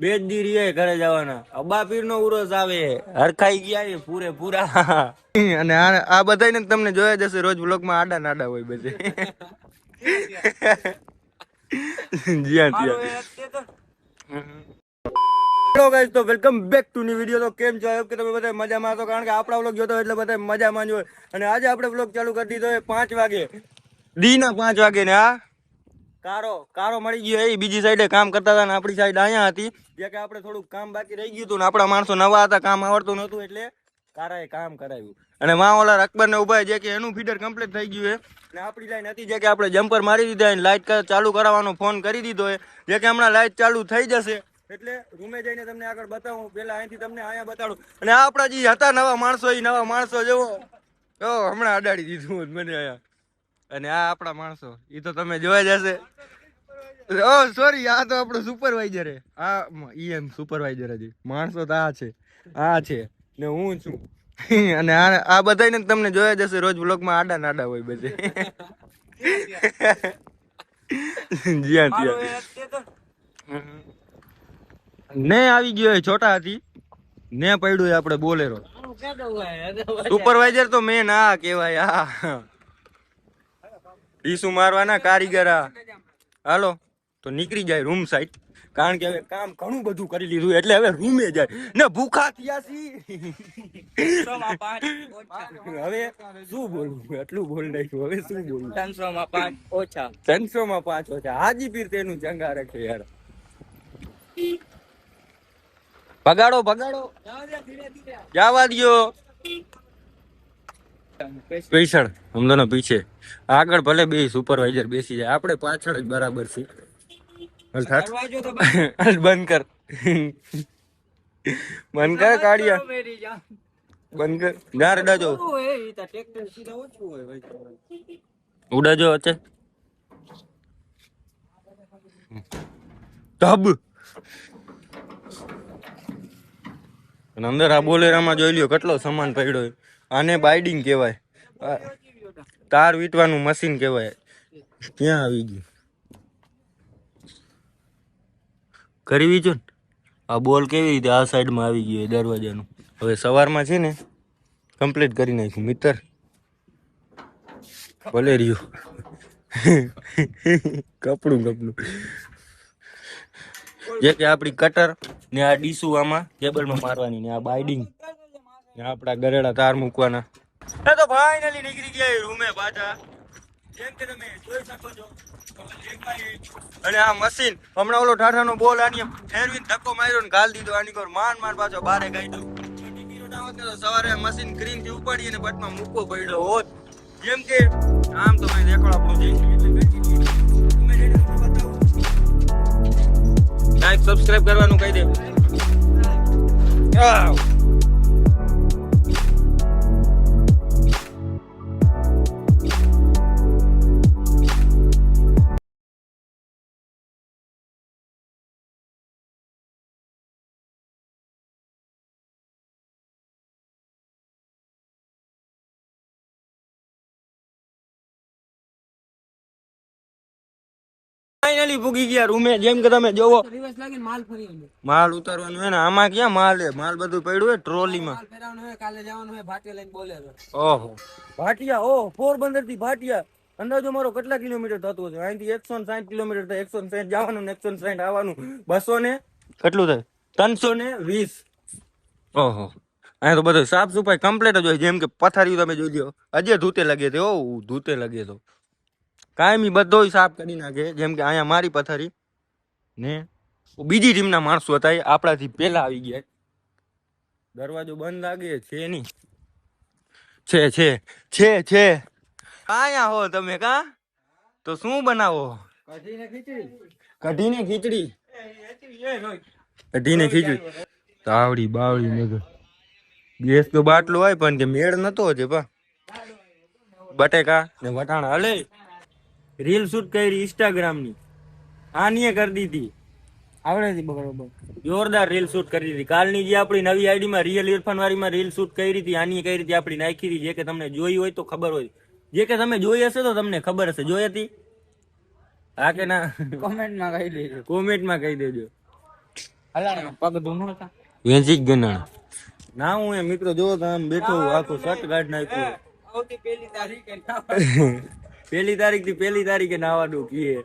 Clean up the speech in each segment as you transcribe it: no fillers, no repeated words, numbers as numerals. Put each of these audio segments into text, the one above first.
બે જ દી રે ઘરે જવાના. અબ્બા પીર નો ઉરસ આવે, હરખાઈ ગયા પૂરેપૂરા. અને આ બધાને તમને જોયા જશે રોજ વ્લોગ માં આડા નાડા હોય બધે. જીયા હેલો ગાઈસ, તો welcome back to new video. તો કેમ છો? આઈ હોપ કે તમે બધા મજામાં છો, કારણ કે આપણા વ્લોગ જોતો એટલે બધા મજામાં જ હોય. અને આજે આપણે વ્લોગ ચાલુ કરી દીધો 5 વાગે, દીના 5 વાગે. ને આ કારો મળી ગયો. એ બીજી સાઈડે કામ કરતા હતા ને આપણી સાઈડ અહીંયા હતી, જે કે આપણે થોડુંક કામ બાકી રહી ગયું હતું ને આપણા માણસો નવા હતા, કામ આવડતું નહોતું એટલે કારાએ કામ કરાવ્યું. અને માં ઓલા અકબર ને ઉભા, જે કે એનું ફીડર કમ્પ્લીટ થઈ ગયું છે. ને આપણી લાઈન હતી, જે કે આપણે જમ્પર મારી દીધા, લાઇટ ચાલુ કરાવવાનો ફોન કરી દીધો છે, જે કે હમણાં લાઇટ ચાલુ થઈ જશે. એટલે રૂમે જઈને તમને આગળ બતાવું. પેલા અહીંથી તમને અહીંયા બતાડું. અને આપણા જે હતા નવા માણસો, એ નવા માણસો જેવો હમણાં અડાડી દીધું મને અહીંયા. અને આ આપણા માણસો, એ તો તમે જોવા જશે. ઓ સોરી, આ તો આપણો સુપરવાઇઝર છે. આ એમ સુપરવાઇઝર હજી માણસો તો આ છે ને હું છું. અને આ બધાને તમને જોયા જશે રોજ વ્લોગમાં આડા નાડા હોય બધે. ને આવી ગયો છોટા હતી ને પડ્યું આપણે બોલેરો. સુપરવાઇઝર તો મેન આ કેવાય. આ ડીસુ મારવાના કારીગર. હાલો તો નીકળી જાય રૂમ સાઈડ, કારણ કે હવે કામ ઘણું બધું કરી લીધું એટલે હવે રૂમે જાય ને. ભૂખા થયા છી. હવે શું બોલવું, એટલું બોલ નાખ્યું. હવે શું બોલવું? 300 માં 5 ઓછા, 300 માં 5 ઓછા. હાજી પીર તેનું ચંગા રાખે યાર. ભગાડો જવા દો. પૈસા હમ દોનો પીછે, આગળ ભલે બે સુપરવાઇઝર બેસી જાય, આપણે પાછળ જ બરાબર છે. બંધ કર કાઢિયા, બંધ કર. ના ઉડાજો અત્યારે તબ. અંદર આ બોલેરામાં જોઈ લ્યો કેટલો સામાન પડ્યો. આને બાઇડિંગ કહેવાય, તાર વીટવાનું મશીન કહેવાય. ક્યાં આવી ગયું કરવી છો ને? આ બોલ કેવી રીતે આ સાઈડમાં આવી ગયો દરવાજાનું. હવે સવારમાં છે ને કમ્પ્લીટ કરી નાખ્યું મિત્ર. ભલે રહ્યું કપડું જે કે આપણી કટર ને આ ડીસુ આમાં કેબલમાં મારવાની, ને આ બાઇડિંગ ને આપણા ગરેડા તાર મૂકવાના. તો ફાઇનલી નીકળી ગયા રૂમે પાછા, જેમ કે તમે જોઈ શકો છો. અને આ મશીન હમણાં ઓલો ઠાઠાનો બોલ આની ફેરવીને ધક્કો માર્યો ને ગાલ દીધો. આની કોર માર પાછો બારે કાઢ્યો. સવારે મશીન ગ્રીન થી ઉપાડી અને બટમાં મૂકવો પડ્યો હોત. જેમ કે આમ તો મેં દેખો આપણું લાઈક સબસ્ક્રાઇબ કરવાનું કહી દે. ફાઇનલી પૂગી ગયા રૂમે. જેમ કે તમે જોવો માલ ઉતારવાનો હે ને. આમાં ક્યાં માલ હે? માલ બધું પડ્યું હે ટ્રોલીમાં. ઓહો ભાટિયા, ઓહ પોરબંદર થી ભાટિયા. અંદાજો મારો કેટલા કિલોમીટર થતું હશે? અહીંથી 160 કિલોમીટર થાય. 160 જવાનું ને 160 આવવાનું. 200 ને કેટલું થાય? 320. ઓહો, અહીંયા તો બધું સાફ સફાઈ કમ્પ્લીટ જ હોય. જેમ કે પથારી તમે જોઈ લો, હજે ધૂતે લગે તો ધૂતે લગે તો કાયમી બધો સાફ કરી નાખે. જેમ કે અહીંયા મારી પથારી ને બીજી ટીમના માણસો હતા, એ આપણાથી પેલા આવી ગયા. દરવાજો બંધ લાગે છે નહીં? છે આયા હો તમે કા? તો શું બનાવો? કઢીને ખીચડી. તાવડી બાવડી ને ગેસ તો બાટલો હોય પણ કે મેળ નતો હજે પા. બટેકા ને વટાણા. હલે રીલ શૂટ કરી ઇન્સ્ટાગ્રામ ની, આની કરી દીધી આવડે બરોબર. જોરદાર રીલ શૂટ કરી દીધી. કાલની જે આપણી નવી આઈડી માં રિયલ ઇરફાન વાળી માં રીલ શૂટ કરી હતી, આની કઈ રીતે આપણી નાખી હતી. જે કે તમને જોઈ હોય તો ખબર હોય, જે કે તમે જોઈ હશે તો તમને ખબર હશે. જોઈ હતી? હા કે ના? કોમેન્ટમાં કહી દેજો. વેચી જ ગણાણ ના હું એ મિત્રો જો તો આમ બેઠો આખું શર્ટ ગાઢ નાખ્યું પહેલી તારીખ થી પહેલી તારીખે નાવાનું કીએ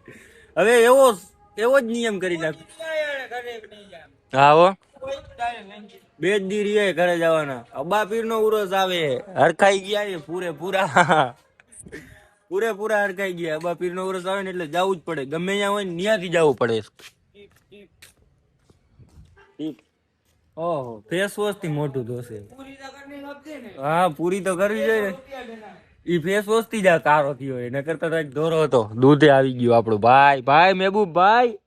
હવે એવો એવો જ નિયમ કરી નાખ્યો હા હો બે જ દી રીએ ઘરે જવાના અબ્બા પીર નો ઉરસ આવે હરખાઈ ગયા એ પૂરેપૂરા હરખાઈ ગયા અબ્બા પીર નો ઉરસ આવે ને એટલે જવું જ પડે ગમે ત્યાં હોય ને ત્યાંથી જવું પડે ઓહો ફેસ વોશ થી મોટું ધોશે હા પૂરી તો કરવી જોઈએ ઈ ફેસ વોશ થી જ આ કારો થયો એ નકર તો એક દોરો હતો દૂધે આવી ગયું આપણું ભાઈ મહેબૂબ ભાઈ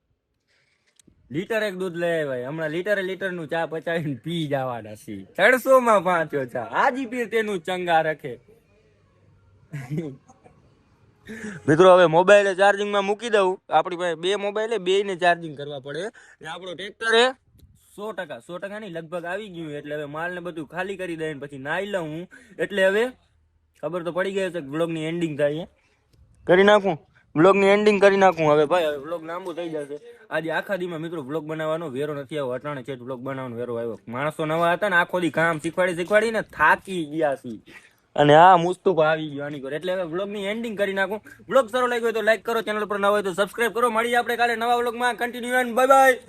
લીટર એક દૂધ લઈ આવ્યા હમણાં લીટર નું ચા પચાવીને પી જવાના છીએ 300 માં 5 ચા આજી પીર તેનું ચંગા રખે મિત્રો હવે મોબાઈલ ચાર્જિંગ માં મૂકી દઉં આપણી પાસે બે મોબાઈલ બે ને ચાર્જિંગ કરવા પડે ને આપણો ટ્રેક્ટર 100% ની લગભગ આવી ગયું એટલે હવે માલ ને બધું ખાલી કરી દે પછી નાઈ લઉં હું એટલે હવે ખબર તો પડી ગઈ છે વ્લોગ ની એન્ડિંગ થાય કરી નાખું વ્લોગ ની એન્ડિંગ કરી નાખું હવે ભાઈ હવે વ્લોગ લાંબુ થઈ જશે આજે આખા દીમાં મિત્રો વ્લોગ બનાવવાનો વેરો નથી આવ્યો અટાણે છે વ્લોગ બનાવવાનો વેરો આવ્યો માણસો નવા હતા ને આખો દી કામ શીખવાડી ને થાકી ગયા છે અને આ મુસ્તુફ આવી ગયો આની પર એટલે હવે વ્લોગ ની એન્ડિંગ કરી નાખું વ્લોગ સારો લાગ્યો હોય તો લાઈક કરો ચેનલ પર નવા હોય તો સબસ્ક્રાઇબ કરો મળીએ આપણે કાલે નવા વ્લોગમાં કન્ટિન્યુ બાય બાય